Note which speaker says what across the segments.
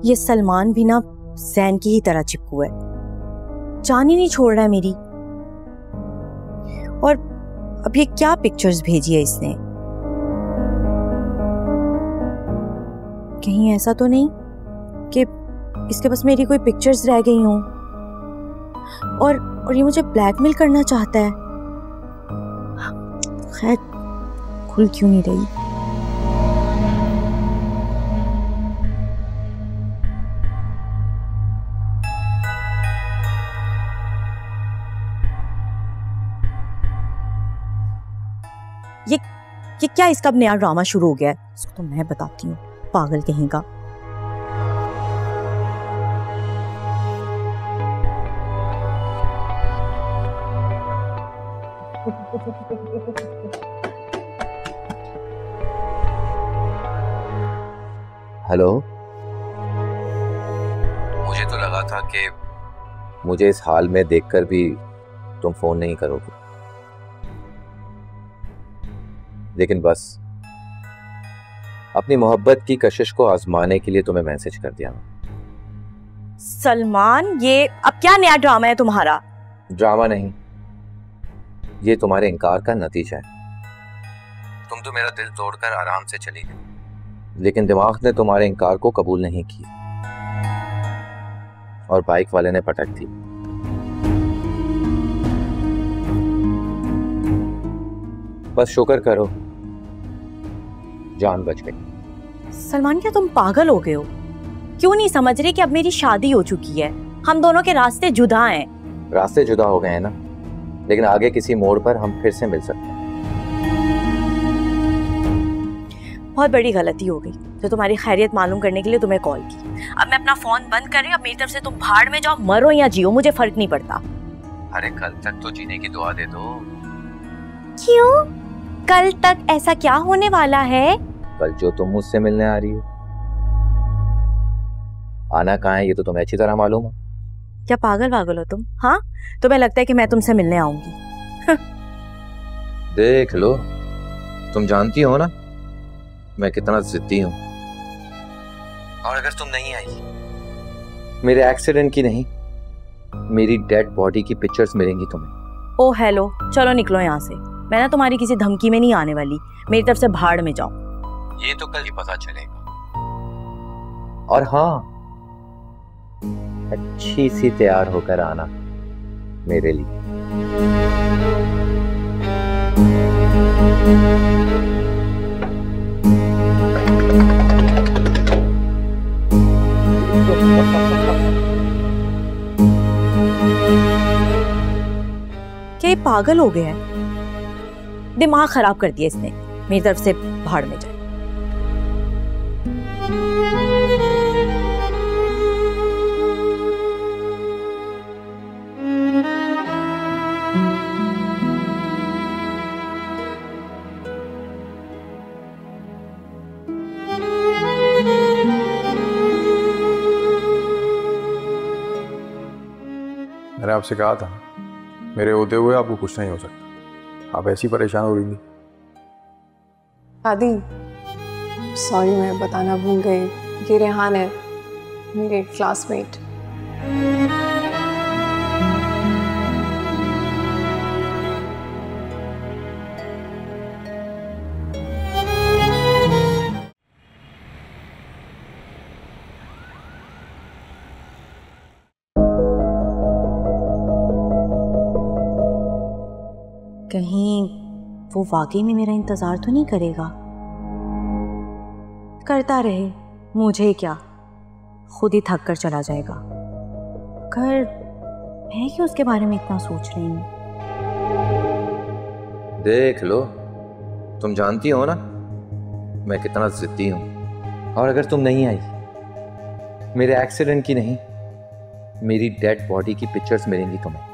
Speaker 1: ये सलमान भी ना जैन की ही तरह चिपकू है, जान ही नहीं छोड़ रहा है मेरी। और अब ये क्या पिक्चर्स भेजी है इसने, कहीं ऐसा तो नहीं कि इसके पास मेरी कोई पिक्चर्स रह गई हों और ये मुझे ब्लैकमेल करना चाहता है। खैर खुल क्यों नहीं रही। ये क्या इसका अब नया ड्रामा शुरू हो गया है, इसको तो मैं बताती हूँ, पागल कहीं का।
Speaker 2: हेलो, मुझे तो लगा था कि मुझे इस हाल में देखकर भी तुम फोन नहीं करोगे, लेकिन बस अपनी मोहब्बत की कशिश को आजमाने के लिए तुम्हें मैसेज कर दिया।
Speaker 1: सलमान, ये अब क्या नया ड्रामा है तुम्हारा?
Speaker 2: ड्रामा नहीं, ये तुम्हारे इनकार का नतीजा है। तुम तो मेरा दिल तोड़कर आराम से चली गई, लेकिन दिमाग ने तुम्हारे इनकार को कबूल नहीं किया और बाइक वाले ने पटक दी। बस शुक्र करो जान बच गई।
Speaker 1: सलमान, क्या तुम पागल हो गए हो? क्यों नहीं समझ रहे कि अब मेरी शादी हो चुकी है, हम दोनों के रास्ते जुदा हैं।
Speaker 2: रास्ते जुदा हो गए हैं ना, लेकिन आगे किसी मोड़ पर हम फिर से मिल सकते हैं।
Speaker 1: बहुत बड़ी गलती हो गई तो तुम्हारी खैरियत मालूम करने के लिए तुम्हें कॉल की। अब मैं अपना फोन बंद कर रही हूँ, अब मेरी तरफ से तुम भाड़ में जाओ, मरो या जियो, मुझे फर्क नहीं पड़ता।
Speaker 2: अरे कल तक तो जीने की दुआ दे दो।
Speaker 1: क्यों? कल तक ऐसा क्या होने वाला है?
Speaker 2: कल जो तुम मुझसे मिलने आ रही हो। आना कहाँ है ये तो तुम्हें अच्छी तरह मालूम है।
Speaker 1: क्या पागल वागल हो तुम? हाँ, तुम्हें लगता है कि मैं तुमसे मिलने आऊंगी?
Speaker 2: देख लो, तुम जानती हो ना मैं कितना जिद्दी हूँ, और अगर तुम नहीं आई, मेरे एक्सीडेंट की नहीं, मेरी डेड बॉडी की पिक्चर्स मिलेंगी तुम्हें।
Speaker 1: ओ हेलो, चलो निकलो यहाँ से, मैं ना तुम्हारी किसी धमकी में नहीं आने वाली, मेरी तरफ से भाड़ में जाओ।
Speaker 2: ये तो कल ही पता चलेगा। और हाँ, अच्छी सी तैयार होकर आना मेरे लिए।
Speaker 1: क्या ये पागल हो गया है? दिमाग खराब कर दिया इसने, मेरी तरफ से भाड़ में जाए।
Speaker 3: मैंने आपसे कहा था मेरे होते हुए आपको कुछ नहीं हो सकता, आप ऐसी परेशान हो रही थी।
Speaker 4: आदि, सॉरी मैं बताना भूल गई, ये रेहान है, मेरे क्लासमेट।
Speaker 1: कहीं वो वाकई में मेरा इंतजार तो नहीं करेगा? करता रहे, मुझे क्या, खुद ही थक कर चला जाएगा। कर मैं क्यों उसके बारे में इतना सोच रही हूँ?
Speaker 2: देख लो, तुम जानती हो ना मैं कितना जिद्दी हूँ, और अगर तुम नहीं आई, मेरे एक्सीडेंट की नहीं, मेरी डेड बॉडी की पिक्चर्स मिलेंगी तुम्हें।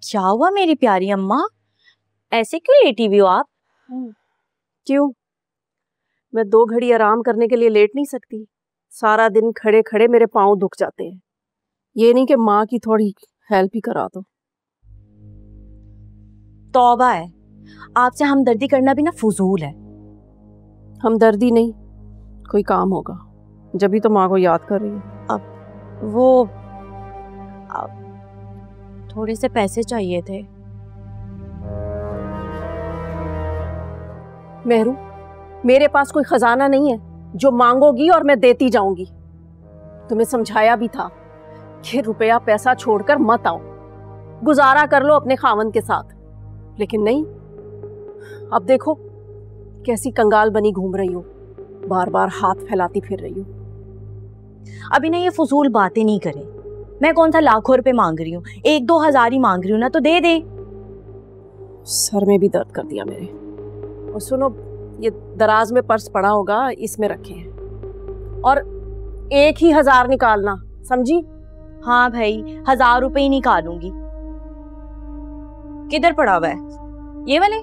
Speaker 1: क्या हुआ मेरी प्यारी अम्मा, ऐसे क्यों लेटी हुई हो आप?
Speaker 4: क्यों? मैं 2 घड़ी आराम करने के लिए लेट नहीं सकती? सारा दिन खड़े खड़े मेरे पाँव दुख जाते हैं। ये नहीं कि माँ की थोड़ी हेल्प ही करा दो।
Speaker 1: तौबा है, आपसे हमदर्दी करना भी ना फजूल है।
Speaker 4: हमदर्दी नहीं, कोई काम होगा, जब भी तो माँ को याद कर रही है।
Speaker 1: वो थोड़े से पैसे चाहिए थे।
Speaker 4: मेहरू, मेरे पास कोई खजाना नहीं है जो मांगोगी और मैं देती जाऊंगी। तुम्हें समझाया भी था कि रुपया पैसा छोड़कर मत आओ, गुजारा कर लो अपने खावन के साथ, लेकिन नहीं। अब देखो कैसी कंगाल बनी घूम रही हो, बार बार हाथ फैलाती फिर रही हो।
Speaker 1: अभी ना ये फजूल बातें नहीं करें। मैं कौन सा लाखों रुपए मांग रही हूँ, 1-2 हज़ार ही मांग रही हूँ ना, तो दे दे।
Speaker 4: सर में भी दर्द कर दिया मेरे। और सुनो, ये दराज में पर्स पड़ा होगा, इसमें रखे हैं, और 1,000 निकालना, समझी?
Speaker 1: हाँ भाई, 1,000 रुपए ही निकालूंगी। किधर पड़ा हुआ है? ये वाले?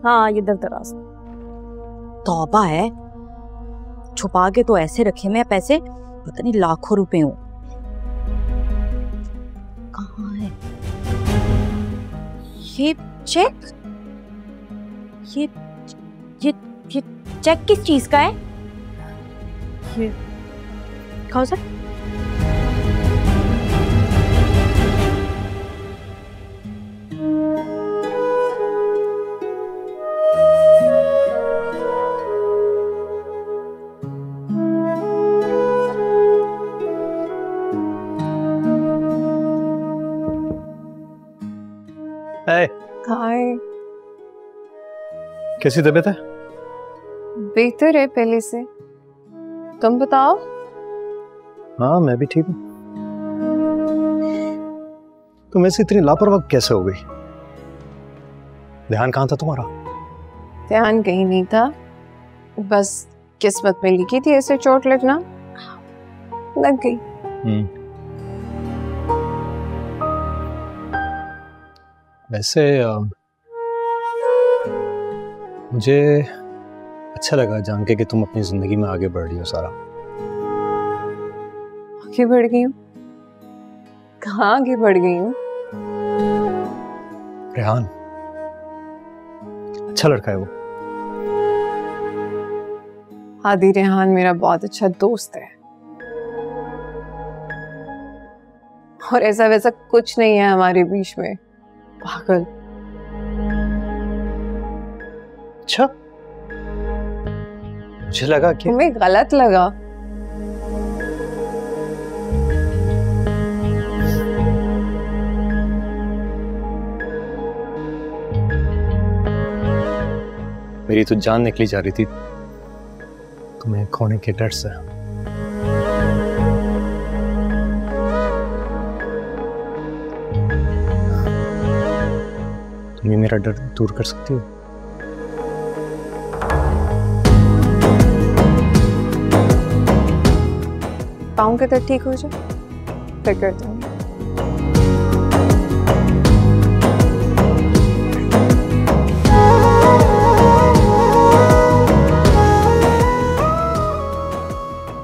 Speaker 4: हाँ, इधर दराज।
Speaker 1: तौबा है, छुपा के तो ऐसे रखे मैं पैसे, पता नहीं लाखों रुपए हो। कहाँ है ये चेक? ये चेक किस चीज का है? ये खाओ सर।
Speaker 4: हाय,
Speaker 5: कैसी तबीयत है?
Speaker 4: बेहतर है पहले से। तुम बताओ।
Speaker 5: हाँ, मैं भी ठीक हूँ। तुम ऐसी इतनी लापरवाह कैसे हो गई? ध्यान कहाँ था तुम्हारा?
Speaker 4: ध्यान कहीं नहीं था, बस किस्मत में लिखी थी ऐसे चोट लगना, लग गई।
Speaker 5: वैसे मुझे अच्छा लगा जान के कि तुम अपनी जिंदगी में आगे बढ़ रही हो। सारा
Speaker 4: आगे बढ़ गई हूँ? कहाँ आगे बढ़ गई हूँ?
Speaker 5: रेहान अच्छा लड़का है वो।
Speaker 4: आदि रेहान मेरा बहुत अच्छा दोस्त है, और ऐसा वैसा कुछ नहीं है हमारे बीच में। पागल।
Speaker 5: अच्छा, मुझे लगा कि
Speaker 4: तुम्हें गलत लगा।
Speaker 5: मेरी तो जान निकली जा रही थी तुम्हें खोने के डर से। तुम ये मेरा डर दूर कर सकती हो?
Speaker 4: पाँव के दर्द ठीक हो जाए फिर करती हूँ।